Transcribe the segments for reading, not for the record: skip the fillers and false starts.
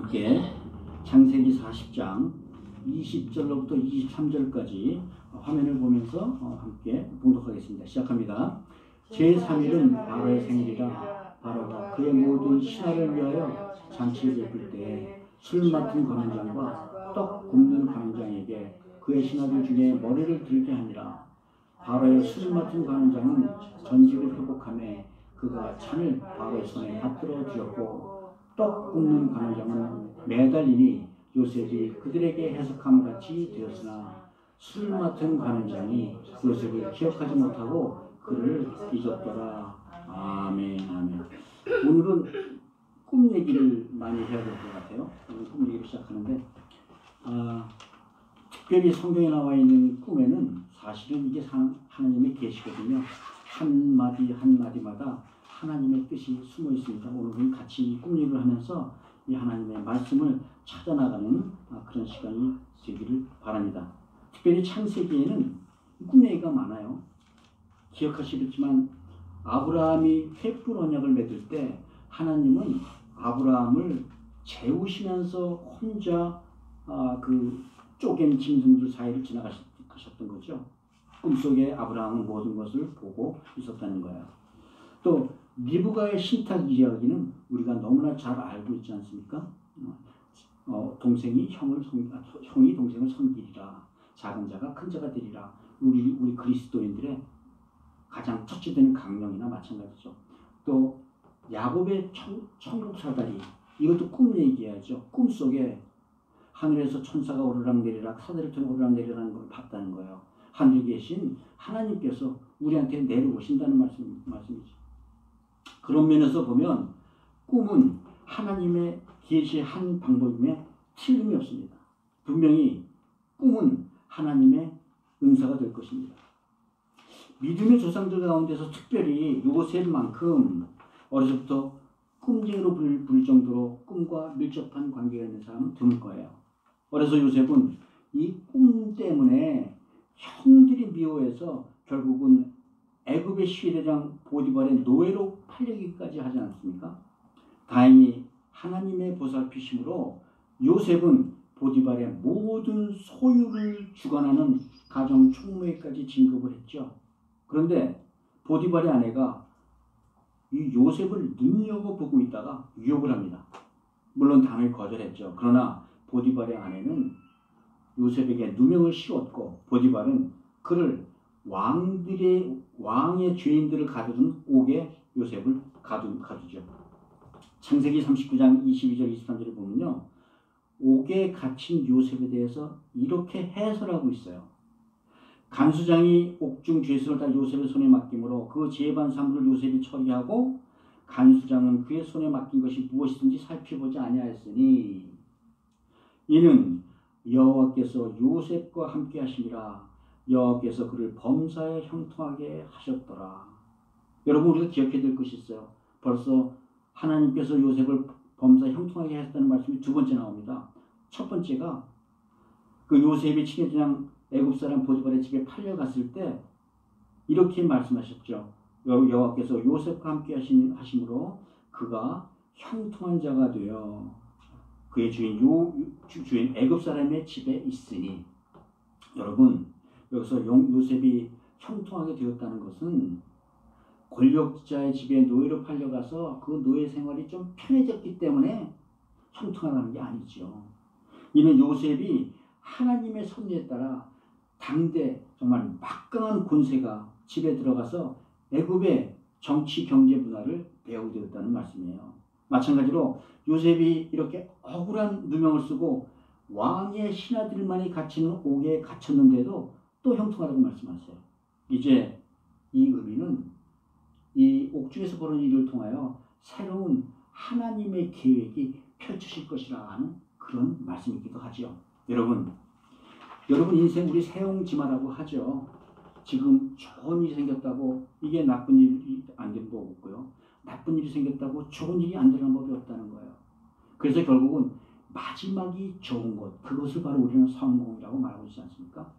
함께 창세기 40장 20절로부터 23절까지 화면을 보면서 함께 봉독하겠습니다. 시작합니다. 제3일은 바로의 생일이라 바로가 그의 모든 신하를 위하여 잔치를 베풀 때에 술 맡은 관원장과 떡 굽는 관원장에게 그의 신하들 중에 머리를 들게 하니라. 바로의 술 맡은 관원장은 전직을 회복하며 그가 잔을 바로의 손에 받들어 주었고 떡 굽는 관원장은 매달리니 요셉이 그들에게 해석함 같이 되었으나 술 맡은 관원장이 요셉을 기억하지 못하고 그를 잊었더라. 아멘. 아멘. 오늘은 꿈 얘기를 많이 해야 될 것 같아요. 오늘 꿈 얘기를 시작하는데 특별히 성경에 나와 있는 꿈에는 사실은 이게 하나님의 계시거든요. 한마디 한마디마다 하나님의 뜻이 숨어 있습니다. 오늘은 같이 꿈 얘기를 하면서 이 하나님의 말씀을 찾아나가는 그런 시간이 되기를 바랍니다. 특별히 창세기에는 꿈 얘기가 많아요. 기억하시겠지만 아브라함이 횃불 언약을 맺을 때 하나님은 아브라함을 재우시면서 혼자 그 쪼갠 짐승들 사이를 지나가셨던 거죠. 꿈속에 아브라함은 모든 것을 보고 있었다는 거예요. 또 리브가의 신탁 이야기는 우리가 너무나 잘 알고 있지 않습니까? 동생이 형이 동생을 섬기리라. 작은 자가 큰 자가 되리라. 우리 그리스도인들의 가장 첫째 되는 강령이나 마찬가지죠. 또 야곱의 천국 사다리, 이것도 꿈 얘기하죠. 꿈속에 하늘에서 천사가 오르락내리락 사다리를 통해 오르락내리락하는 걸 봤다는 거예요. 하늘에 계신 하나님께서 우리한테 내려오신다는 말씀이죠. 그런 면에서 보면 꿈은 하나님의 계시의 한 방법임에 틀림이 없습니다. 분명히 꿈은 하나님의 은사가 될 것입니다. 믿음의 조상들 가운데서 특별히 요셉만큼 어려서부터 꿈쟁이로 부를 정도로 꿈과 밀접한 관계가 있는 사람은 드물 거예요. 그래서 요셉은 이 꿈 때문에 형들이 미워해서 결국은 애굽의 시대장 보디발의 노예로 팔리기까지 하지 않습니까? 다행히 하나님의 보살피심으로 요셉은 보디발의 모든 소유를 주관하는 가정 총무에까지 진급을 했죠. 그런데 보디발의 아내가 이 요셉을 눈여겨보고 있다가 유혹을 합니다. 물론 당연히 거절했죠. 그러나 보디발의 아내는 요셉에게 누명을 씌웠고 보디발은 그를 왕의 죄인들을 가두는 옥에 요셉을 가두죠. 창세기 39장 22절 23절을 보면요. 옥에 갇힌 요셉에 대해서 이렇게 해설하고 있어요. 간수장이 옥중 죄수를 다 요셉의 손에 맡김으로 그 재반 사물을 요셉이 처리하고 간수장은 그의 손에 맡긴 것이 무엇이든지 살펴보지 아니하였으니 이는 여호와께서 요셉과 함께 하심이라. 여호와께서 그를 범사에 형통하게 하셨더라. 여러분, 우리가 기억해야 될 것이 있어요. 벌써 하나님께서 요셉을 범사에 형통하게 하셨다는 말씀이 두 번째 나옵니다. 첫 번째가 그 요셉이 친해장 애굽 사람 보디발의 집에 팔려갔을 때 이렇게 말씀하셨죠. 여호와께서 요셉과 함께 하심으로 그가 형통한 자가 되어 그의 주인 애굽 사람의 집에 있으니. 여러분, 여기서 요셉이 형통하게 되었다는 것은 권력자의 집에 노예로 팔려가서 그 노예 생활이 좀 편해졌기 때문에 형통하다는 게 아니죠. 이는 요셉이 하나님의 섭리에 따라 당대 정말 막강한 권세가 집에 들어가서 애굽의 정치 경제 문화를 배우게 되었다는 말씀이에요. 마찬가지로 요셉이 이렇게 억울한 누명을 쓰고 왕의 신하들만이 갇히는 옥에 갇혔는데도 또 형통하다고 말씀하세요. 이제 이 의미는 이 옥중에서 벌어진 일을 통하여 새로운 하나님의 계획이 펼쳐질 것이라 하는 그런 말씀이기도 하죠. 여러분 인생 우리 세옹지마라고 하죠. 지금 좋은 일이 생겼다고 이게 나쁜 일이 안 되는 거 없고요. 나쁜 일이 생겼다고 좋은 일이 안 되는 법이 없다는 거예요. 그래서 결국은 마지막이 좋은 것, 그것을 바로 우리는 성공이라고 말하고 있지 않습니까?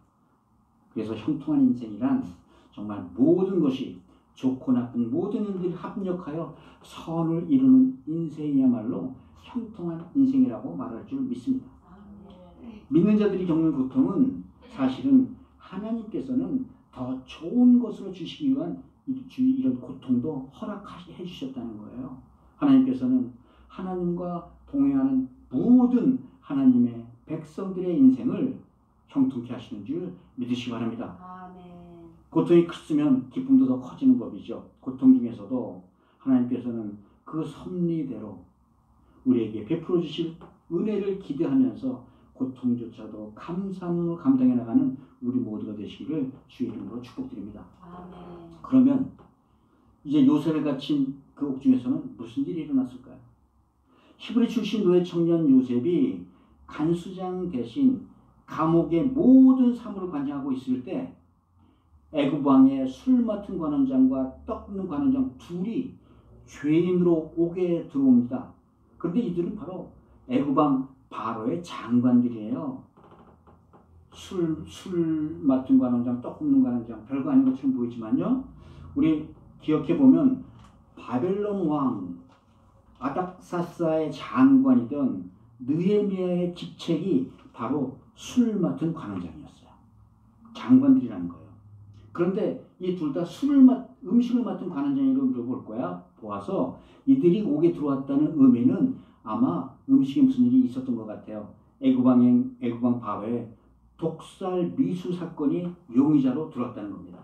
그래서 형통한 인생이란 정말 모든 것이 좋고 나쁜 모든 일들이 합력하여 선을 이루는 인생이야말로 형통한 인생이라고 말할 줄 믿습니다. 믿는 자들이 겪는 고통은 사실은 하나님께서는 더 좋은 것으로 주시기 위한 이런 고통도 허락해 주셨다는 거예요. 하나님께서는 하나님과 동행하는 모든 하나님의 백성들의 인생을 형통케 하시는 줄 믿으시기 바랍니다. 아멘. 고통이 크면 기쁨도 더 커지는 법이죠. 고통 중에서도 하나님께서는 그 섭리대로 우리에게 베풀어 주실 은혜를 기대하면서 고통조차도 감사함으로 감당해 나가는 우리 모두가 되시기를 주의 이름으로 축복드립니다. 아멘. 그러면 이제 요셉에 갇힌 그 옥중에서는 무슨 일이 일어났을까요? 히브리 출신 노예 청년 요셉이 간수장 대신 감옥의 모든 사물을 관장하고 있을 때 애굽 왕의 술 맡은 관원장과 떡 굽는 관원장 둘이 죄인으로 옥에 들어옵니다. 그런데 이들은 바로 애굽 왕 바로의 장관들이에요. 술 맡은 관원장, 떡 굽는 관원장, 별거 아닌 것처럼 보이지만요. 우리 기억해 보면 바벨론 왕 아닥사스의 장관이던 느헤미야의 직책이 바로 술 맡은 관원장이었어요. 장관들이라는 거예요. 그런데 이 둘 다 음식을 맡은 관원장이라고 물어볼 거야. 보아서 이들이 옥에 들어왔다는 의미는 아마 음식에 무슨 일이 있었던 것 같아요. 애굽 왕 바로의 독살 미수 사건이 용의자로 들어왔다는 겁니다.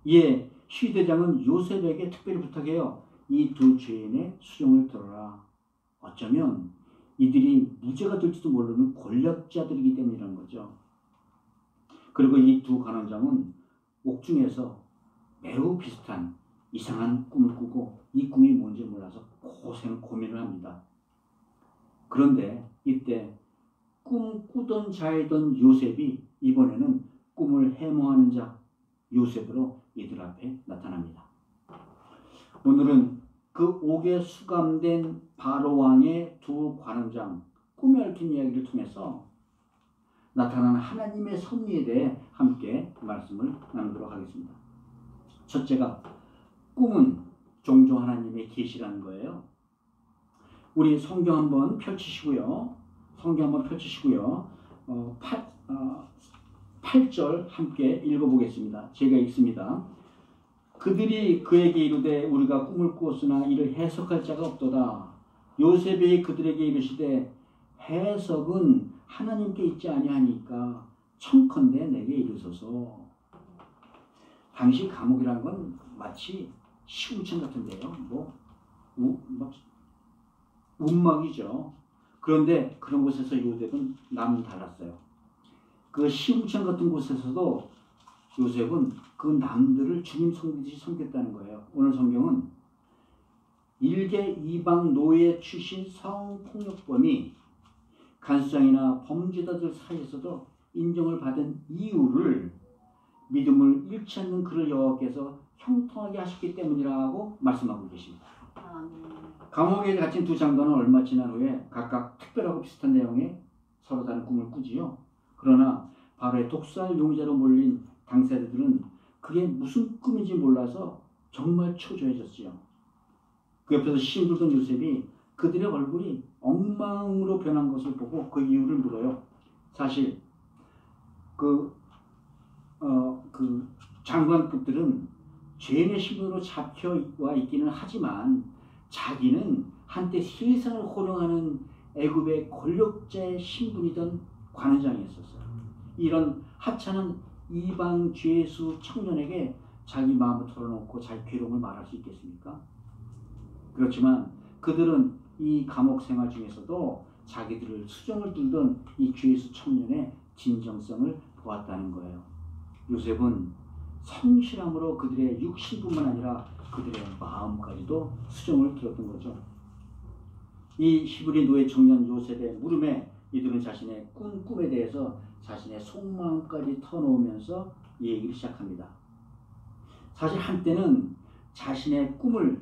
이에 시대장은 요셉에게 특별히 부탁해요. 이 두 죄인의 수령을 들어라. 어쩌면 이들이 무죄가 될지도 모르는 권력자들이기 때문이라는 거죠. 그리고 이 두 관원장은 옥중에서 매우 비슷한 이상한 꿈을 꾸고 이 꿈이 뭔지 몰라서 고민을 합니다. 그런데 이때 꿈 꾸던 자이던 요셉이 이번에는 꿈을 해몽하는 자 요셉으로 이들 앞에 나타납니다. 오늘은 그 옥에 수감된 바로 왕의 두 관원장 꿈에 얽힌 이야기를 통해서 나타나는 하나님의 섭리에 대해 함께 말씀을 나누도록 하겠습니다. 첫째가 꿈은 종종 하나님의 계시라는 거예요. 우리 성경 한번 펼치시고요. 8절 함께 읽어보겠습니다. 제가 읽습니다. 그들이 그에게 이르되 우리가 꿈을 꾸었으나 이를 해석할 자가 없도다. 요셉이 그들에게 이르시되 해석은 하나님께 있지 아니하니까 청컨대 내게 이르소서. 당시 감옥이라는 건 마치 시궁창 같은데요. 운막이죠. 그런데 그런 곳에서 요셉은 남은 달랐어요. 그 시궁창 같은 곳에서도 요셉은 그 남들을 주님 섬기듯이 섬겼다는 거예요. 오늘 성경은 일개 이방 노예 출신 성폭력범이 간수장이나 범죄자들 사이에서도 인정을 받은 이유를 믿음을 잃지 않는 그를 여호와께서 형통하게 하셨기 때문이라고 말씀하고 계십니다. 감옥에 갇힌 두 장관은 얼마 지난 후에 각각 특별하고 비슷한 내용의 서로 다른 꿈을 꾸지요. 그러나 바로의 독살 용의자로 몰린 당사자들은 그게 무슨 꿈인지 몰라서 정말 초조해졌지요. 그 옆에서 시름들던 요셉이 그들의 얼굴이 엉망으로 변한 것을 보고 그 이유를 물어요. 사실 그 장관급들은 죄인의 신분으로 잡혀와 있기는 하지만 자기는 한때 세상을 호령하는 애굽의 권력자의 신분이던 관원장이었었어요. 이런 하찮은 이방 죄수 청년에게 자기 마음을 털어놓고 자기 괴로움을 말할 수 있겠습니까? 그렇지만 그들은 이 감옥 생활 중에서도 자기들을 수정을 뚫던 이 죄수 청년의 진정성을 보았다는 거예요. 요셉은 성실함으로 그들의 육신뿐만 아니라 그들의 마음까지도 수정을 들었던 거죠. 이 히브리 노예 청년 요셉의 물음에 이들은 자신의 꿈에 대해서 자신의 속마음까지 터놓으면서 이 얘기를 시작합니다. 사실 한때는 자신의 꿈을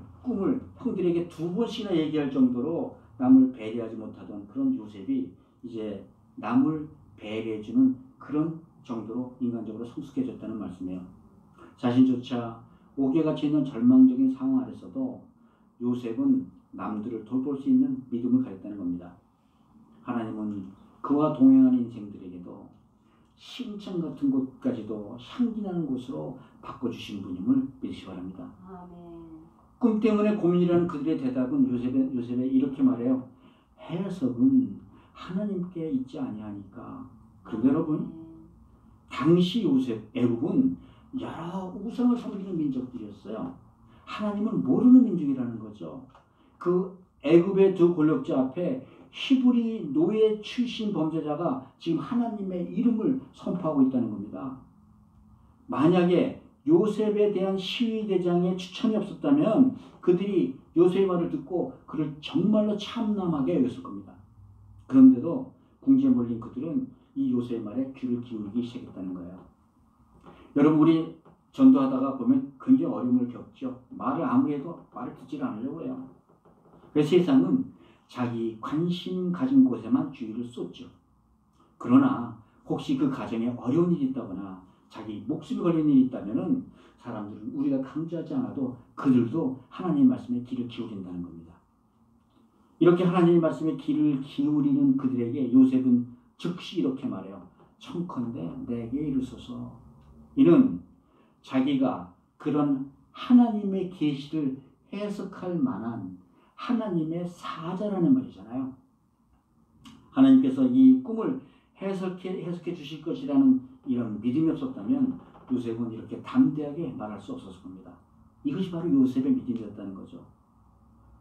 형들에게 2번씩이나 얘기할 정도로 남을 배려하지 못하던 그런 요셉이 이제 남을 배려해주는 그런 정도로 인간적으로 성숙해졌다는 말씀이에요. 자신조차 옥에 갇혀 있는 절망적인 상황 아래서도 요셉은 남들을 돌볼 수 있는 믿음을 가졌다는 겁니다. 하나님은 그와 동행하는 인생들에게도 시궁창 같은 곳까지도 향기나는 곳으로 바꿔주신 분임을 믿으시기 바랍니다. 아멘. 꿈 때문에 고민이라는 그들의 대답은 요셉에 이렇게 말해요. 해석은 하나님께 있지 아니하니까. 그런데 여러분, 당시 요셉, 애굽은 여러 우상을 섬기는 민족들이었어요. 하나님을 모르는 민족이라는 거죠. 그 애굽의 두 권력자 앞에 히브리 노예 출신 범죄자가 지금 하나님의 이름을 선포하고 있다는 겁니다. 만약에 요셉에 대한 시위대장의 추천이 없었다면 그들이 요셉의 말을 듣고 그를 정말로 참남하게 여겼을 겁니다. 그런데도 궁지에 몰린 그들은 이 요셉의 말에 귀를 기울이기 시작했다는 거예요. 여러분, 우리 전도하다가 보면 굉장히 어려움을 겪죠. 말을 아무리 해도 말을 듣지 않으려고 해요. 그래서 세상은 자기 관심 가진 곳에만 주의를 쏟죠. 그러나 혹시 그 가정에 어려운 일이 있다거나 자기 목숨이 걸린 일이 있다면 사람들은 우리가 강조하지 않아도 그들도 하나님의 말씀에 귀를 기울인다는 겁니다. 이렇게 하나님의 말씀에 귀를 기울이는 그들에게 요셉은 즉시 이렇게 말해요. 청컨대 내게 이르소서. 이는 자기가 그런 하나님의 계시를 해석할 만한 하나님의 사자라는 말이잖아요. 하나님께서 이 꿈을 해석해 주실 것이라는 이런 믿음이 없었다면 요셉은 이렇게 담대하게 말할 수 없었을 겁니다. 이것이 바로 요셉의 믿음이었다는 거죠.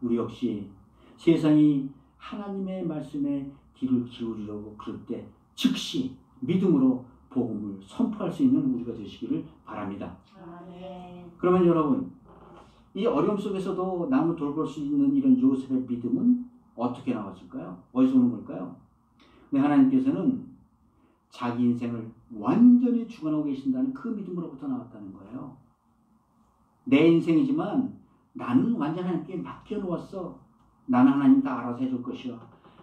우리 역시 세상이 하나님의 말씀에 귀를 기울이려고 그럴 때 즉시 믿음으로 복음을 선포할 수 있는 우리가 되시기를 바랍니다. 아멘. 그러면 여러분, 이 어려움 속에서도 남을 돌볼 수 있는 이런 요셉의 믿음은 어떻게 나왔을까요? 어디서 오는 걸까요? 네, 하나님께서는 자기 인생을 완전히 주관하고 계신다는 그 믿음으로부터 나왔다는 거예요. 내 인생이지만 나는 완전 하나님께 맡겨놓았어. 나는 하나님 다 알아서 해줄 것이요.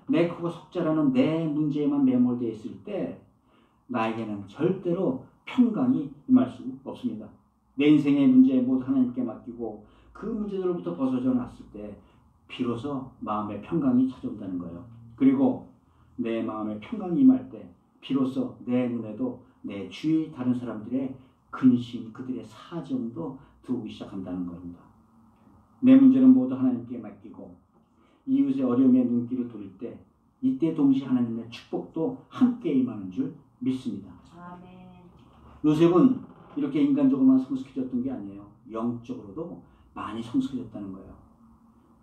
내 크고 속죄라는 내 문제에만 매몰되어 있을 때 나에게는 절대로 평강이 임할 수 없습니다. 내 인생의 문제 모두 하나님께 맡기고 그 문제들로부터 벗어져 놨을 때 비로소 마음의 평강이 찾아온다는 거예요. 그리고 내 마음의 평강이 임할 때 비로소 내 눈에도 내 주위 다른 사람들의 근심, 그들의 사정도 들어오기 시작한다는 겁니다. 내 문제는 모두 하나님께 맡기고 이웃의 어려움에 눈길을 돌릴 때 이때 동시에 하나님의 축복도 함께 임하는 줄 믿습니다. 아멘. 요셉은 이렇게 인간적으로만 성숙해졌던 게 아니에요. 영적으로도 많이 성숙해졌다는 거예요.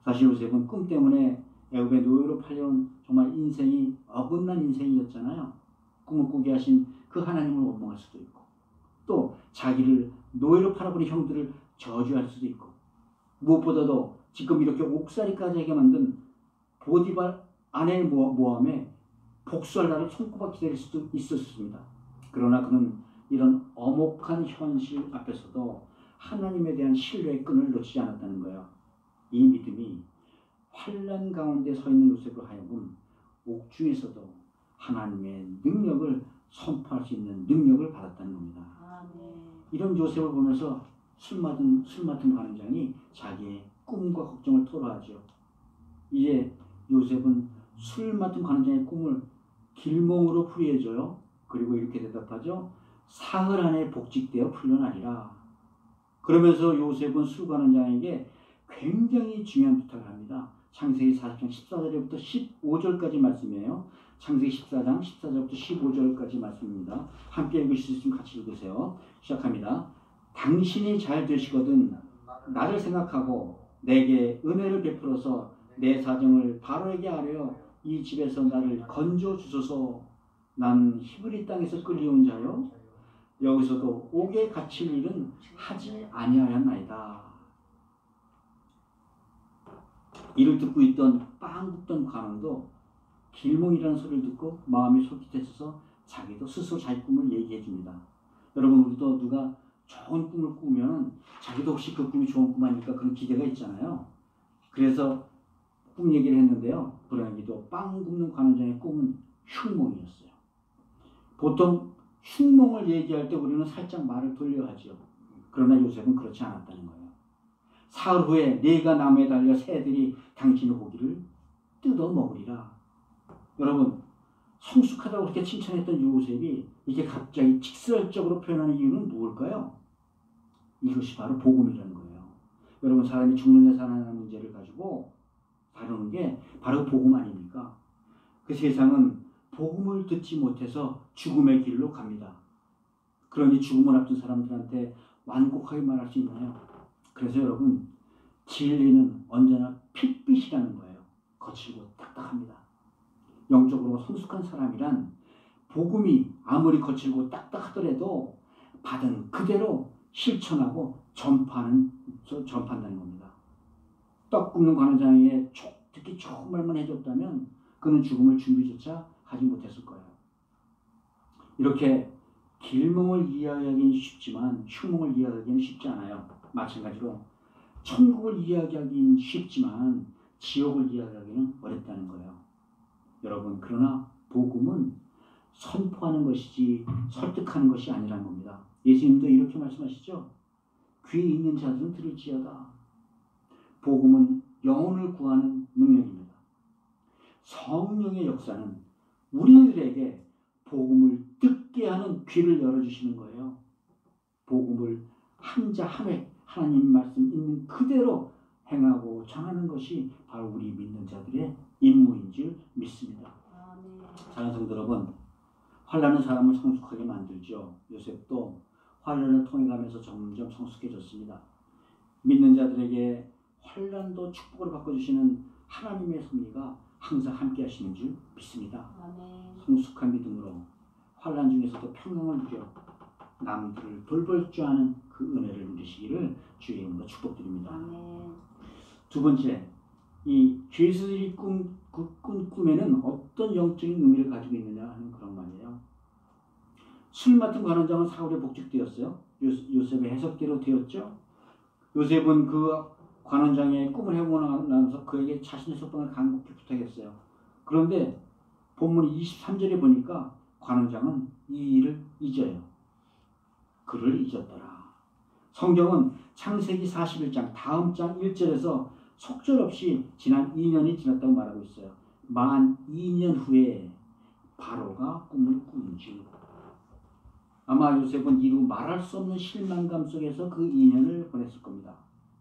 사실 요셉은 꿈 때문에 애굽의 노예로 팔려온 정말 인생이 어긋난 인생이었잖아요. 꿈을 꾸게 하신 그 하나님을 원망할 수도 있고 또 자기를 노예로 팔아버린 형들을 저주할 수도 있고 무엇보다도 지금 이렇게 옥살이까지 하게 만든 보디발 아내의 모함에 복수할 날을 손꼽아 기다릴 수도 있었습니다. 그러나 그는 이런 엄혹한 현실 앞에서도 하나님에 대한 신뢰의 끈을 놓치지 않았다는 거예요. 이 믿음이 환난 가운데 서 있는 요셉으로 하여금 옥중에서도 하나님의 능력을 선포할 수 있는 능력을 받았다는 겁니다. 아멘. 이런 요셉을 보면서 술 맡은 관원장이 자기의 꿈과 걱정을 토로하죠. 이제 요셉은 술 맡은 관원장의 꿈을 길몽으로 풀이해줘요. 그리고 이렇게 대답하죠. 사흘 안에 복직되어 풀려나리라. 그러면서 요셉은 술 관원장에게 굉장히 중요한 부탁을 합니다. 창세기 40장 14절부터 15절까지 말씀이에요. 창세기 14장 14절부터 15절까지 말씀입니다. 함께 읽으실 수 있으면 같이 읽으세요. 시작합니다. 당신이 잘 되시거든 나를 생각하고 내게 은혜를 베풀어서 내 사정을 바로에게 아뢰어 이 집에서 나를 건져 주소서. 난 히브리 땅에서 끌려온 자요 여기서도 옥에 갇힐 일은 하지 아니하였나이다. 이를 듣고 있던 빵 굽던 관원도 길몽이라는 소리를 듣고 마음이 솔깃해져서 자기도 스스로 자기 꿈을 얘기해 줍니다. 여러분, 우리도 누가 좋은 꿈을 꾸면 자기도 혹시 그 꿈이 좋은 꿈 아닐까 그런 기대가 있잖아요. 그래서 꿈 얘기를 했는데요. 불행하게도 빵 굽는 관원장의 꿈은 흉몽이었어요. 보통 흉몽을 얘기할 때 우리는 살짝 말을 돌려 하죠. 그러나 요셉은 그렇지 않았다는 거예요. 사흘 후에 네가 나무에 달려 새들이 당신의 고기를 뜯어 먹으리라. 여러분, 성숙하다고 그렇게 칭찬했던 요셉이 이게 갑자기 직설적으로 표현하는 이유는 무엇일까요? 이것이 바로 복음이라는 거예요. 여러분, 사람이 죽느냐 사느냐 문제를 가지고 다루는 게 바로 복음 아닙니까? 그 세상은 복음을 듣지 못해서 죽음의 길로 갑니다. 그러니 죽음을 앞둔 사람들한테 완곡하게 말할 수 있나요? 그래서 여러분, 진리는 언제나 핏빛이라는 거예요. 거칠고 딱딱합니다. 영적으로 성숙한 사람이란 복음이 아무리 거칠고 딱딱하더라도 받은 그대로 실천하고 전파한다는 겁니다. 떡 굽는 관원장에게 특히 좋은 말만 해줬다면 그는 죽음을 준비조차 하지 못했을 거예요. 이렇게 길몽을 이해하기는 쉽지만 흉몽을 이해하기는 쉽지 않아요. 마찬가지로 천국을 이야기하기는 쉽지만 지옥을 이야기하기는 어렵다는 거예요. 여러분, 그러나 복음은 선포하는 것이지 설득하는 것이 아니라는 겁니다. 예수님도 이렇게 말씀하시죠. 귀 있는 자들은 들을지어다. 복음은 영혼을 구하는 능력입니다. 성령의 역사는 우리들에게 복음을 듣게 하는 귀를 열어주시는 거예요. 복음을 한 자 한 회 하나님 말씀 있는 그대로 행하고 전하는 것이 바로 우리 믿는 자들의 임무인 줄 믿습니다. 사랑하는 성도 여러분, 환난은 사람을 성숙하게 만들죠. 요셉도 환난을 통해 가면서 점점 성숙해졌습니다. 믿는 자들에게 환난도 축복으로 바꿔주시는 하나님의 섭리가 항상 함께 하시는 줄 믿습니다. 성숙한 믿음으로 환난 중에서도 평강을 누려 남들을 돌볼 줄 아는 그 은혜를 누리시기를 주의 이름으로 축복드립니다. 두 번째, 이 죄수들이 꾼 꿈에는 어떤 영적인 의미를 가지고 있느냐 하는 그런 말이에요. 술 맡은 관원장은 사울에 복직되었어요. 요셉의 해석대로 되었죠. 요셉은 그 관원장의 꿈을 해보고 나서 그에게 자신의 석방을 간곡히 부탁했어요. 그런데 본문 23절에 보니까 관원장은 이 일을 잊어요. 그를 잊었더라. 성경은 창세기 41장 다음 장 1절에서 속절없이 지난 2년이 지났다고 말하고 있어요. 만 2년 후에 바로가 꿈을 꾼지. 아마 요셉은 이루 말할 수 없는 실망감 속에서 그 2년을 보냈을 겁니다.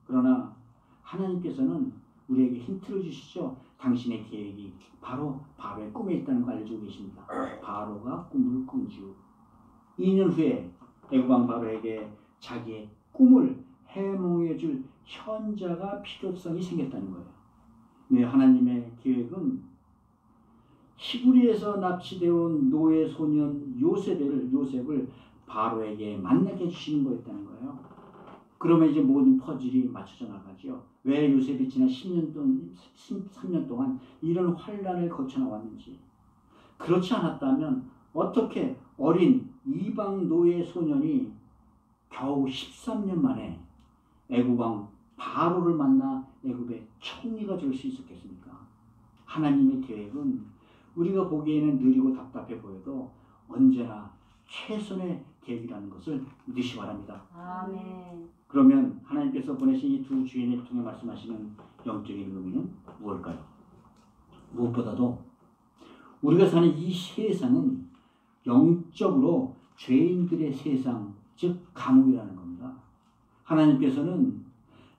그러나 하나님께서는 우리에게 힌트를 주시죠. 당신의 계획이 바로 바로의 꿈에 있다는 걸 알려주고 계십니다. 바로가 꿈을 꾼지. 2년 후에 애굽왕 바로에게 자기의 꿈을 해몽해줄 현자가 필요성이 생겼다는 거예요. 네, 하나님의 계획은 히브리에서 납치되어 온 노예 소년 요셉을 바로에게 만나게 해주시는 거였다는 거예요. 그러면 이제 모든 퍼즐이 맞춰져 나가죠. 왜 요셉이 지난 13년 동안 이런 환란을 거쳐 나왔는지. 그렇지 않았다면 어떻게 어린 이방 노예 소년이 겨우 13년 만에 애굽왕 바로를 만나 애굽의 총리가 될 수 있었겠습니까? 하나님의 계획은 우리가 보기에는 느리고 답답해 보여도 언제나 최선의 계획이라는 것을 믿으시 바랍니다. 아멘. 그러면 하나님께서 보내신 이 두 주인을 통해 말씀하시는 영적인 의미는 무엇일까요? 무엇보다도 우리가 사는 이 세상은 영적으로 죄인들의 세상, 즉 감옥이라는 겁니다. 하나님께서는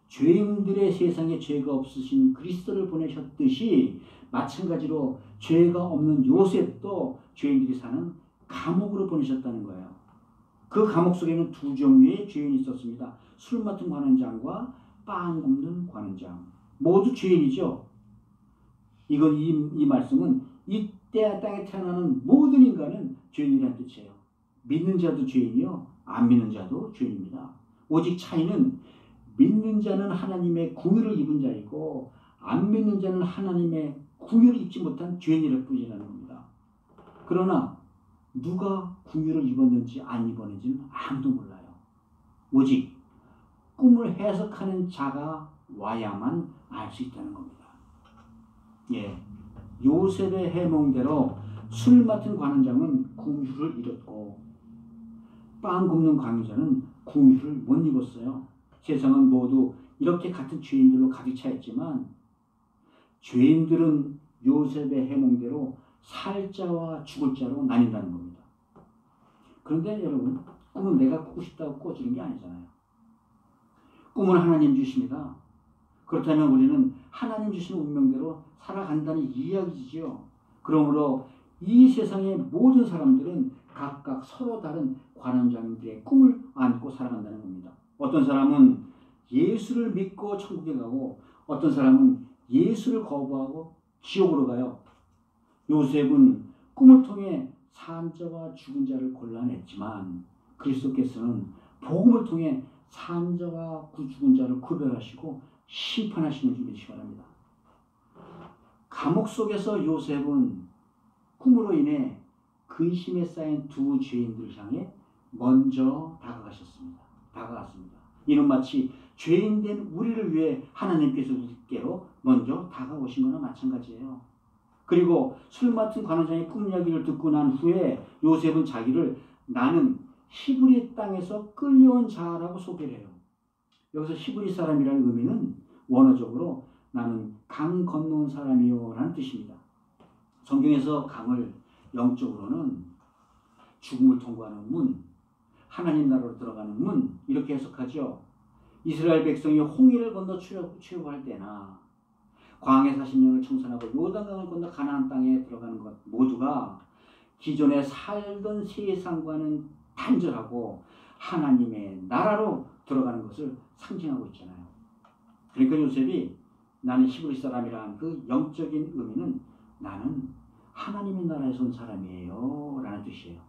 죄인들의 세상에 죄가 없으신 그리스도를 보내셨듯이 마찬가지로 죄가 없는 요셉도 죄인들이 사는 감옥으로 보내셨다는 거예요. 그 감옥 속에는 두 종류의 죄인이 있었습니다. 술 맡은 관원장과 빵 굽는 관원장. 모두 죄인이죠. 이 말씀은 이 땅에 태어나는 모든 인간은 죄인이라는 뜻이에요. 믿는 자도 죄인이요, 안 믿는 자도 죄인입니다. 오직 차이는 믿는 자는 하나님의 궁유를 입은 자이고 안 믿는 자는 하나님의 궁유를 입지 못한 죄인이라는 뿐이라는 겁니다. 그러나 누가 궁유를 입었는지 안 입었는지는 아무도 몰라요. 오직 꿈을 해석하는 자가 와야만 알 수 있다는 겁니다. 예, 요셉의 해몽대로 술 맡은 관원장은 궁유를 잃었고 빵 굽는 관원장은 궁유를 못 입었어요. 세상은 모두 이렇게 같은 죄인들로 가득 차 있지만 죄인들은 요셉의 해몽대로 살 자와 죽을 자로 나뉜다는 겁니다. 그런데 여러분, 꿈은 내가 꾸고 싶다고 꿔주는 게 아니잖아요. 꿈은 하나님 주십니다. 그렇다면 우리는 하나님 주시는 운명대로 살아간다는 이야기지요. 그러므로 이 세상의 모든 사람들은 각각 서로 다른 관원장들의 꿈을 안고 살아간다는 겁니다. 어떤 사람은 예수를 믿고 천국에 가고 어떤 사람은 예수를 거부하고 지옥으로 가요. 요셉은 꿈을 통해 산 자와 죽은 자를 골라냈지만 그리스도께서는 복음을 통해 산 자와 죽은 자를 구별하시고 심판하시는 줄 믿으시기 바랍니다. 감옥 속에서 요셉은 꿈으로 인해 근심에 쌓인 두 죄인들을 향해 먼저 다가갔습니다. 이는 마치 죄인된 우리를 위해 하나님께서 우리께로 먼저 다가오신 거나 마찬가지예요. 그리고 술 맡은 관원장의 꿈 이야기를 듣고 난 후에 요셉은 자기를 나는 히브리 땅에서 끌려온 자라고 소개를 해요. 여기서 히브리 사람이라는 의미는 원어적으로 나는 강 건너온 사람이요 라는 뜻입니다. 성경에서 강을 영적으로는 죽음을 통과하는 문, 하나님 나라로 들어가는 문 이렇게 해석하죠. 이스라엘 백성이 홍해를 건너 출애굽할 때나 광야 40년을 청산하고 요단강을 건너 가나안 땅에 들어가는 것 모두가 기존에 살던 세상과는 단절하고 하나님의 나라로 들어가는 것을 상징하고 있잖아요. 그러니까 요셉이 나는 히브리 사람이라는 그 영적인 의미는 나는 하나님의 나라에서 온 사람이에요 라는 뜻이에요.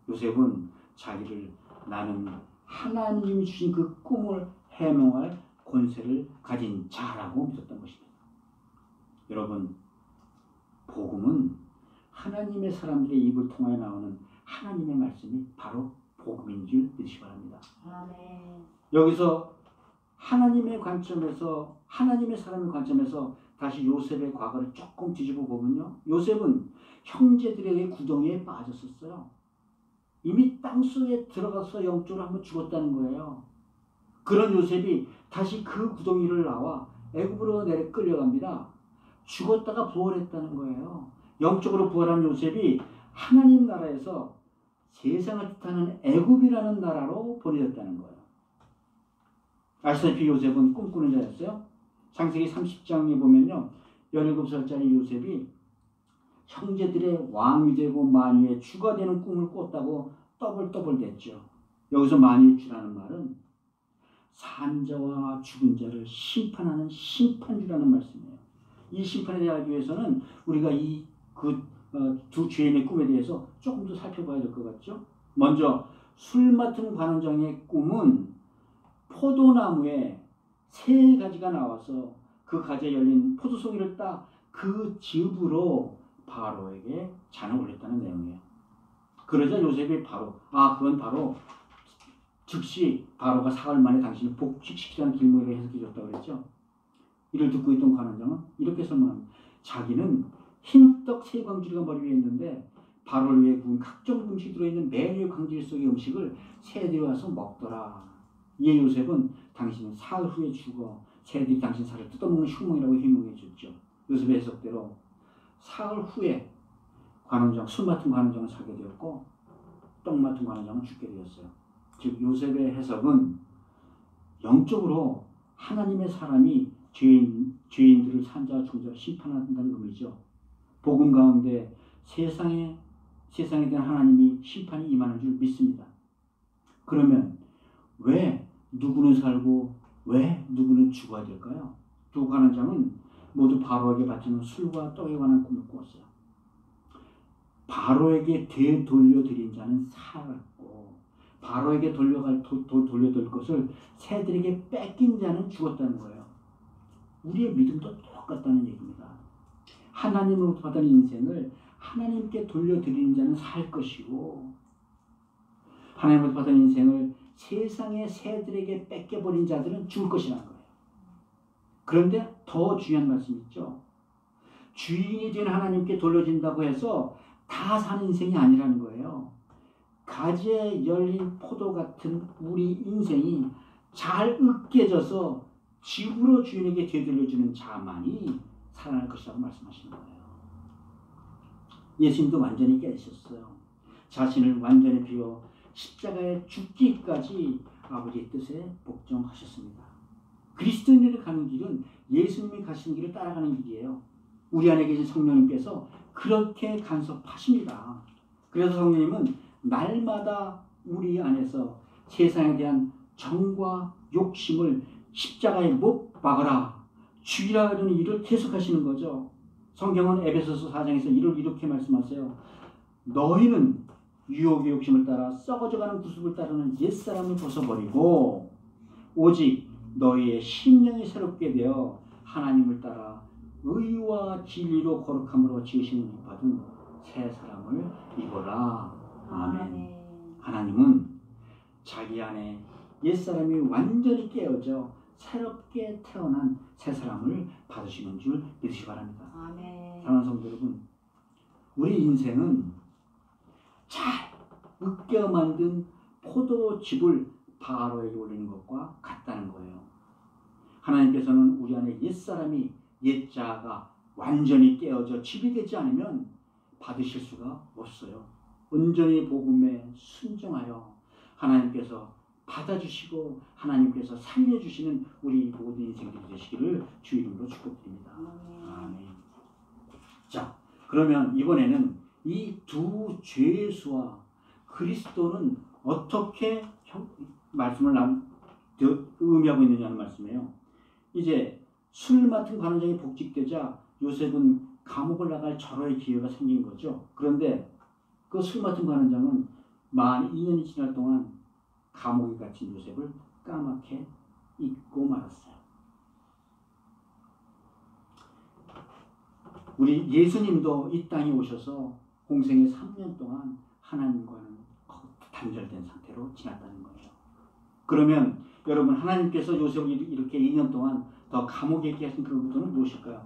요셉은 자기를 나는 하나님이 주신 그 꿈을 해몽할 권세를 가진 자라고 믿었던 것입니다. 여러분, 복음은 하나님의 사람들의 입을 통하여 나오는 하나님의 말씀이 바로 복음인 줄 믿으시기 바랍니다. 아멘. 여기서 하나님의 관점에서 하나님의 사람의 관점에서 다시 요셉의 과거를 조금 뒤집어 보면요. 요셉은 형제들에게 구덩이에 빠졌었어요. 이미 땅속에 들어가서 영적으로 한번 죽었다는 거예요. 그런 요셉이 다시 그 구덩이를 나와 애굽으로 내려 끌려갑니다. 죽었다가 부활했다는 거예요. 영적으로 부활한 요셉이 하나님 나라에서 세상을 뜻하는 애굽이라는 나라로 보내졌다는 거예요. 아시다시피 요셉은 꿈꾸는 자였어요. 창세기 30장에 보면요. 17살짜리 요셉이 형제들의 왕이 되고 만유의 주가 되는 꿈을 꿨다고 떠벌떠벌댔죠. 여기서 만유의 주라는 말은 산자와 죽은 자를 심판하는 심판주라는 말씀이에요. 이 심판에 대하기 위해서는 우리가 두 죄인의 꿈에 대해서 조금 더 살펴봐야 될 것 같죠. 먼저 술 맡은 관원장의 꿈은 포도나무에 세 가지가 나와서 그 가지에 열린 포도송이를 따 그 즙으로 바로에게 잔을 올렸다는 내용이에요. 그러자 요셉이 그건 바로 즉시 바로가 사흘 만에 당신을 복직시키자는 길목으로 해석해 줬다고 그랬죠. 이를 듣고 있던 관원장은 이렇게 설명합니다. 자기는 흰떡 세 광주리가 머리 위에 있는데 바로를 위해 구운 각종 음식이 들어있는 메뉴 광주리 속의 음식을 새들이 와서 먹더라. 이에 요셉은 당신은 사흘 후에 죽어 새들이 당신 살을 뜯어먹는 흉몽이라고 해명해 줬죠. 요셉의 해석대로 사흘 후에 술 맡은 관원장은 살게 되었고 떡 맡은 관원장은 죽게 되었어요. 즉 요셉의 해석은 영적으로 하나님의 사람이 죄인들을 산자와 죽은 자를 심판한다는 의미죠. 복음 가운데 세상에 대한 하나님이 심판이 임하는 줄 믿습니다. 그러면 왜 누구는 살고 왜 누구는 죽어야 될까요? 두 관원장은 모두 바로에게 바치는 술과 떡에 관한 꿈을 꾸었어요. 바로에게 되돌려드린 자는 살았고 바로에게 돌려드릴 것을 새들에게 뺏긴 자는 죽었다는 거예요. 우리의 믿음도 똑같다는 얘기입니다. 하나님으로부터 받은 인생을 하나님께 돌려드리는 자는 살 것이고 하나님으로부터 받은 인생을 세상의 새들에게 뺏겨버린 자들은 죽을 것이라는 거예요. 그런데 더 중요한 말씀이 있죠. 주인이 된 하나님께 돌려진다고 해서 다 사는 인생이 아니라는 거예요. 가지에 열린 포도 같은 우리 인생이 잘 으깨져서 집으로 주인에게 되돌려주는 자만이 살아날 것이라고 말씀하시는 거예요. 예수님도 완전히 깨우셨어요. 자신을 완전히 비워 십자가에 죽기까지 아버지의 뜻에 복종하셨습니다. 그리스도인들이 가는 길은 예수님이 가시는 길을 따라가는 길이에요. 우리 안에 계신 성령님께서 그렇게 간섭하십니다. 그래서 성령님은 날마다 우리 안에서 세상에 대한 정과 욕심을 십자가에 못 박아라, 죽이라 하는 일을 계속하시는 거죠. 성경은 에베소서 4장에서 이를 이렇게 말씀하세요. 너희는 유혹의 욕심을 따라 썩어져가는 구습을 따르는 옛사람을 벗어버리고 오직 너희의 심령이 새롭게 되어 하나님을 따라 의와 진리로 거룩함으로 지으심을 받은 새 사람을 입어라. 아멘. 하나님은 자기 안에 옛사람이 완전히 깨어져 새롭게 태어난 새 사람을 받으시는 줄 믿으시기 바랍니다. 아멘. 사랑하는 성도 여러분, 우리 인생은 잘 으깨어 만든 포도즙을 바로에게 올리는 것과 같다는 거예요. 하나님께서는 우리 안에 옛사람이 옛자가 완전히 깨어져 즙이 되지 않으면 받으실 수가 없어요. 온전히 복음에 순종하여 하나님께서 받아주시고 하나님께서 살려주시는 우리 모든 인생들이 되시기를 주 이름으로 축복드립니다. 아멘. 자, 그러면 이번에는 이 두 죄수와 그리스도는 어떻게 말씀을 의미하고 있느냐는 말씀이에요. 이제 술 맡은 관원장이 복직되자 요셉은 감옥을 나갈 절호의 기회가 생긴 거죠. 그런데 그 술 맡은 관원장은 만 2년이 지날 동안 감옥에 갇힌 요셉을 까맣게 잊고 말았어요. 우리 예수님도 이 땅에 오셔서 공생의 3년 동안 하나님과는 단절된 상태로 지났다는 거예요. 그러면 여러분, 하나님께서 요셉을 이렇게 2년 동안 더 감옥에 있게 하신 그 의도는 무엇일까요?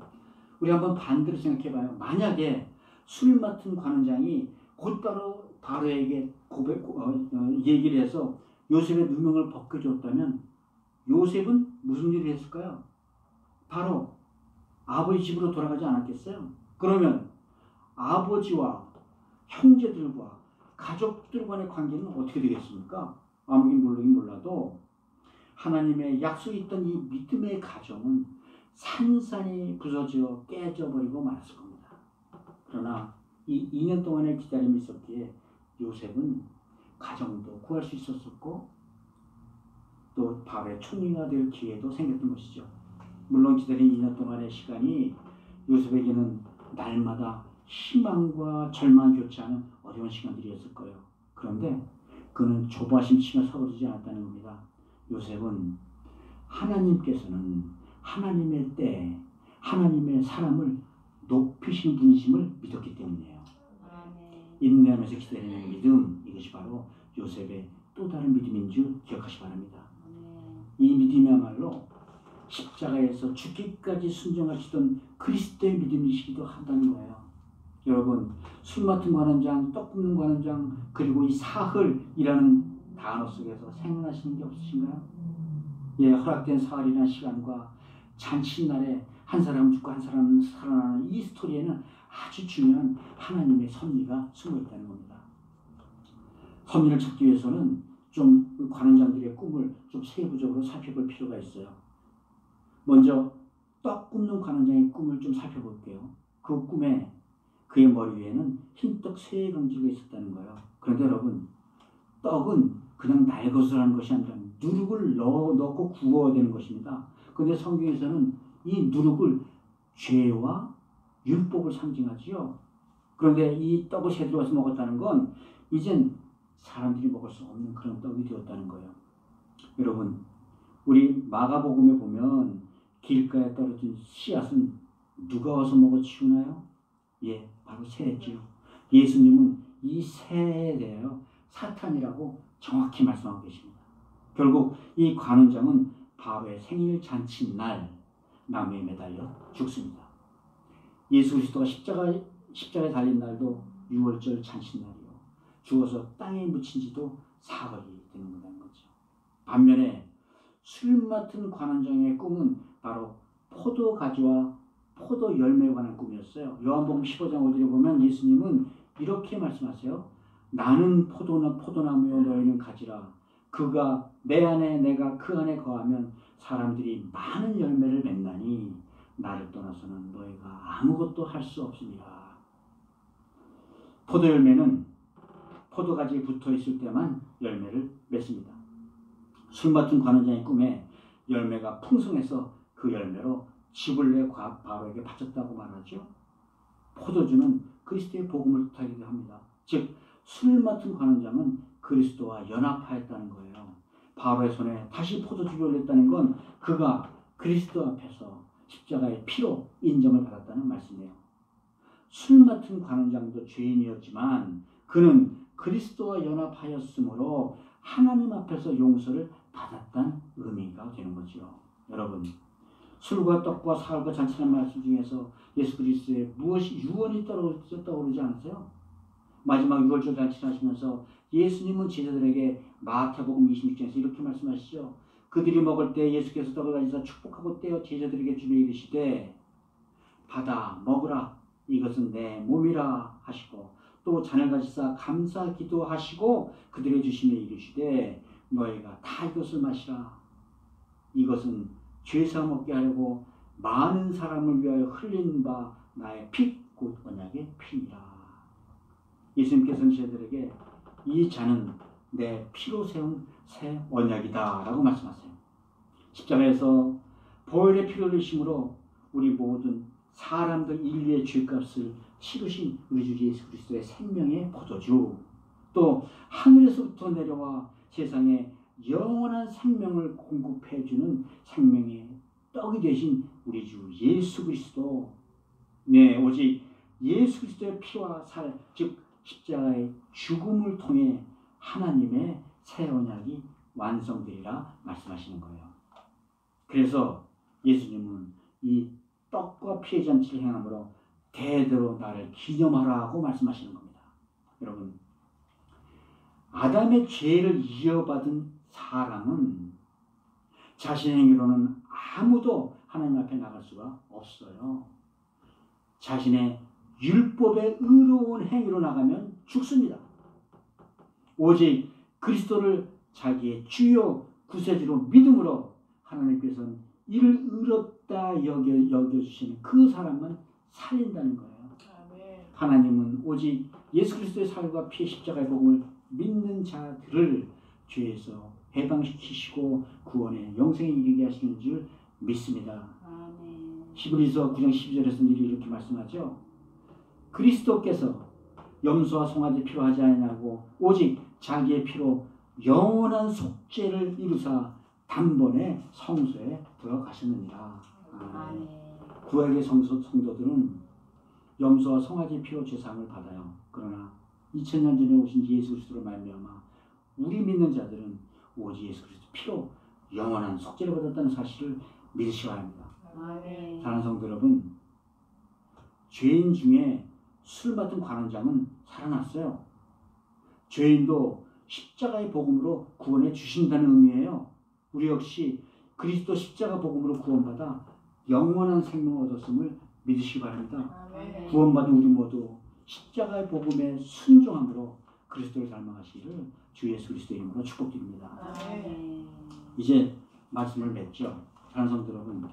우리 한번 반대로 생각해봐요. 만약에 술 맡은 관원장이 곧바로 바로에게 얘기를 해서 요셉의 누명을 벗겨줬다면 요셉은 무슨 일을 했을까요? 바로 아버지 집으로 돌아가지 않았겠어요? 그러면 아버지와 형제들과 가족들 간의 관계는 어떻게 되겠습니까? 아무리 모르긴 몰라도 하나님의 약속이 있던 이 믿음의 가정은 산산이 부서져 깨져버리고 말았을 겁니다. 그러나 이 2년 동안의 기다림이 있었기에 요셉은 가정도 구할 수 있었고 또 바로의 총리가 될 기회도 생겼던 것이죠. 물론 기다린 2년 동안의 시간이 요셉에게는 날마다 희망과 절망을 교치 하는 어려운 시간들이었을 거예요. 그런데 그는 조바심 치며 서두르지 않았다는 겁니다. 요셉은 하나님께서는 하나님의 때 하나님의 사람을 높이신 분이심을 믿었기 때문이에요. 인내하면서 기다리는 믿음, 이것이 바로 요셉의 또 다른 믿음인 줄 기억하시기 바랍니다. 이 믿음이야말로 십자가에서 죽기까지 순종하시던 그리스도의 믿음이시기도 한다는 거예요. 여러분, 술 맡은 관원장, 떡 굽는 관원장, 그리고 이 사흘이라는 단어 속에서 생각나시는 게 없으신가요? 예, 허락된 사흘이라는 시간과 잔칫날에 한 사람은 죽고 한 사람은 살아나는 이 스토리에는 아주 중요한 하나님의 섭리가 숨어 있다는 겁니다. 섭리를 찾기 위해서는 좀 관원장들의 꿈을 좀 세부적으로 살펴볼 필요가 있어요. 먼저 떡 굽는 관원장의 꿈을 좀 살펴볼게요. 그 꿈에 그의 머리 위에는 흰떡 3경지가 있었다는 거예요. 그런데 여러분, 떡은 그냥 날것을 하는 것이 아니라 누룩을 넣고 구워야 되는 것입니다. 그런데 성경에서는 이 누룩을 죄와 율법을 상징하지요. 그런데 이 떡을 새들이 와서 먹었다는 건 이젠 사람들이 먹을 수 없는 그런 떡이 되었다는 거예요. 여러분, 우리 마가복음에 보면 길가에 떨어진 씨앗은 누가 와서 먹어 치우나요? 예, 바로 새지요. 예수님은 이 새에 대하여 사탄이라고 정확히 말씀하고 계십니다. 결국 이 관원장은 바로의 생일 잔칫날 나무에 매달려 죽습니다. 예수 그리스도가 십자가에 달린 날도 6월절 잔칫날이요. 죽어서 땅에 묻힌 지도 사흘이 되는 거죠. 반면에 술 맡은 관원장의 꿈은 바로 포도가지와 포도 열매에 관한 꿈이었어요. 요한복음 15장 5절에 보면 예수님은 이렇게 말씀하세요. 나는 포도나무요 너희는 가지라. 그가 내 안에 내가 그 안에 거하면 사람들이 많은 열매를 맺나니 나를 떠나서는 너희가 아무것도 할 수 없습니다. 포도 열매는 포도가지에 붙어 있을 때만 열매를 맺습니다. 술 맡은 관원장의 꿈에 열매가 풍성해서 그 열매로 집을 내 바로에게 바쳤다고 말하죠. 포도주는 그리스도의 복음을 뜻하기도 합니다. 즉 술 맡은 관원장은 그리스도와 연합하였다는 거예요. 바로의 손에 다시 포도주를 올렸다는 건 그가 그리스도 앞에서 십자가의 피로 인정을 받았다는 말씀이에요. 술 맡은 관원장도 죄인이었지만 그는 그리스도와 연합하였으므로 하나님 앞에서 용서를 받았다는 의미가 되는 거죠. 여러분, 술과 떡과 사흘과 잔치라는 말씀 중에서 예수 그리스도의 무엇이 유언이 떠오르지 않으세요? 마지막 유월절 잔치를 하시면서 예수님은 제자들에게 마태복음 26장에서 이렇게 말씀하시죠. 그들이 먹을 때 예수께서 떡을 가지사 축복하고 떼어 제자들에게 주며 이르시되 받아 먹으라 이것은 내 몸이라 하시고 또 잔을 가지사 감사 기도하시고 그들에게 주시며 이르시되 너희가 다 이것을 마시라 이것은 죄사함 얻게 하려고 많은 사람을 위하여 흘린 바 나의 피 곧 언약의 피니라. 예수님께서는 제자들에게 이 잔은 내 피로 세운 새 언약이다 라고 말씀하세요. 십자가에서 보혈의 피를 흘리심으로 우리 모든 사람들 인류의 죄값을 치르신 우리 주 예수 그리스도의 생명의 포도주, 또 하늘에서부터 내려와 세상에 영원한 생명을 공급해주는 생명의 떡이 되신 우리 주 예수 그리스도, 네, 오직 예수 그리스도의 피와 살, 즉 십자가의 죽음을 통해 하나님의 새 언약이 완성되리라 말씀하시는 거예요. 그래서 예수님은 이 떡과 피의 잔치를 행함으로 대대로 나를 기념하라고 말씀하시는 겁니다. 여러분, 아담의 죄를 이어받은 사람은 자신의 행위로는 아무도 하나님 앞에 나갈 수가 없어요. 자신의 율법의 의로운 행위로 나가면 죽습니다. 오직 그리스도를 자기의 주요 구세주로 믿음으로 하나님께서는 이를 의롭다 여겨주시는 그 사람만 살린다는 거예요. 하나님은 오직 예수 그리스도의 사랑과 피의 십자가의 복음을 믿는 자들을 죄에서 해방시키시고 구원의 영생에 이르게 하시는 줄 믿습니다. 히브리서 9장 12절에서는 이렇게 말씀하죠. 그리스도께서 염소와 송아지 피로 하지 아니하고 오직 자기의 피로 영원한 속죄를 이루사 단번에 성소에 들어가셨느니라. 구약의 성도들은 염소와 송아지 피로 제사함을 받아요. 그러나 2000년 전에 오신 예수 그리스도로 말미암아 우리 믿는 자들은 오직 예수 그리스도 피로 영원한 속죄를 받았다는 사실을 믿으셔야 합니다. 사랑하는 성도 여러분, 죄인 중에 술 맡은 관원장은 살아났어요. 죄인도 십자가의 복음으로 구원해 주신다는 의미예요. 우리 역시 그리스도 십자가 복음으로 구원받아 영원한 생명을 얻었음을 믿으시기 바랍니다. 구원받은 우리 모두 십자가의 복음에 순종함으로 그리스도를 닮아가시기를 주 예수 그리스도의 이름으로 축복드립니다. 이제 말씀을 맺죠. 사랑하는 성도 여러분,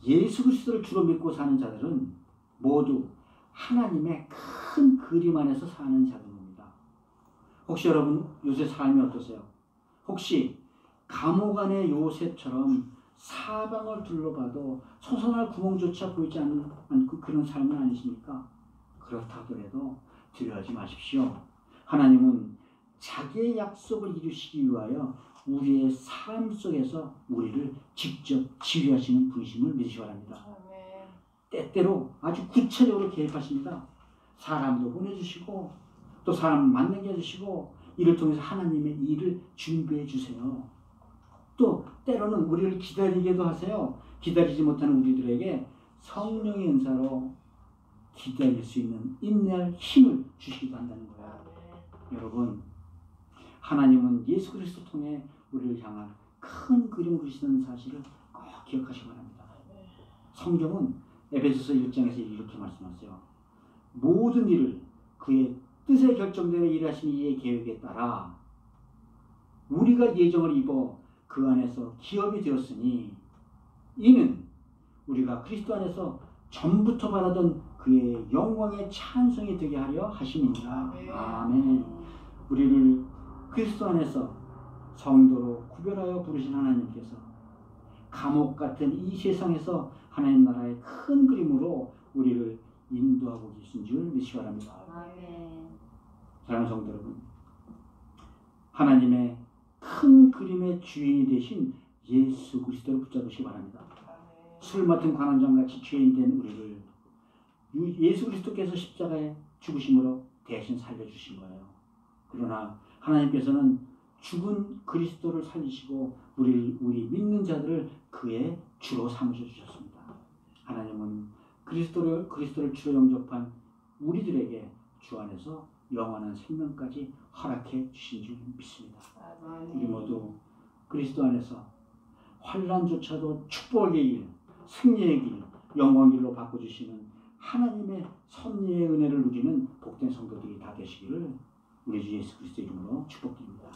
예수 그리스도를 주로 믿고 사는 자들은 모두 하나님의 큰 그림 안에서 사는 자들입니다. 혹시 여러분 요새 삶이 어떠세요? 혹시 감옥 안의 요셉처럼 사방을 둘러봐도 솟아날 구멍조차 보이지 않고 그런 삶은 아니십니까? 그렇다 하더라도 두려워하지 마십시오. 하나님은 자기의 약속을 이루시기 위하여 우리의 삶 속에서 우리를 직접 지휘하시는 분이심을 믿으시기 바랍니다. 때때로 아주 구체적으로 개입하십니다. 사람도 보내주시고 또 사람 만나게 해주시고 이를 통해서 하나님의 일을 준비해 주세요. 또 때로는 우리를 기다리게도 하세요. 기다리지 못하는 우리들에게 성령의 은사로 기다릴 수 있는 인내할 힘을 주시기도 한다는 거예요. 여러분, 하나님은 예수 그리스도 통해 우리를 향한 큰 그림을 그리시는 사실을 꼭 기억하시기 바랍니다. 성경은 에베소서 1장에서 이렇게 말씀하세요. 모든 일을 그의 뜻에 결정되어 일하시는 이의 계획에 따라 우리가 예정을 입어 그 안에서 기업이 되었으니 이는 우리가 그리스도 안에서 전부터 바라던 그의 영광의 찬송이 되게 하려 하심이니라. 아멘. 우리를 그리스도 안에서 성도로 구별하여 부르신 하나님께서 감옥 같은 이 세상에서 하나님 나라의 큰 그림으로 우리를 인도하고 계신 줄 믿으시기 바랍니다. 아멘. 사랑하는 성도 여러분, 하나님의 큰 그림의 주인이 되신 예수 그리스도를 붙잡으시기 바랍니다. 술 맡은 관원장같이 죄인 된 우리를 예수 그리스도께서 십자가에 죽으심으로 대신 살려주신 거예요. 그러나 하나님께서는 죽은 그리스도를 살리시고 우리 믿는 자들을 그의 주로 삼으셔 주셨습니다. 하나님은 그리스도를 주로 영접한 우리들에게 주 안에서 영원한 생명까지 허락해 주신 줄 믿습니다. 우리 모두 그리스도 안에서 환난조차도 축복의 길, 승리의 길, 영광의 길로 바꿔주시는 하나님의 섭리의 은혜를 누리는 복된 성도들이 다 되시기를 우리 주 예수 그리스도 이름으로 축복드립니다.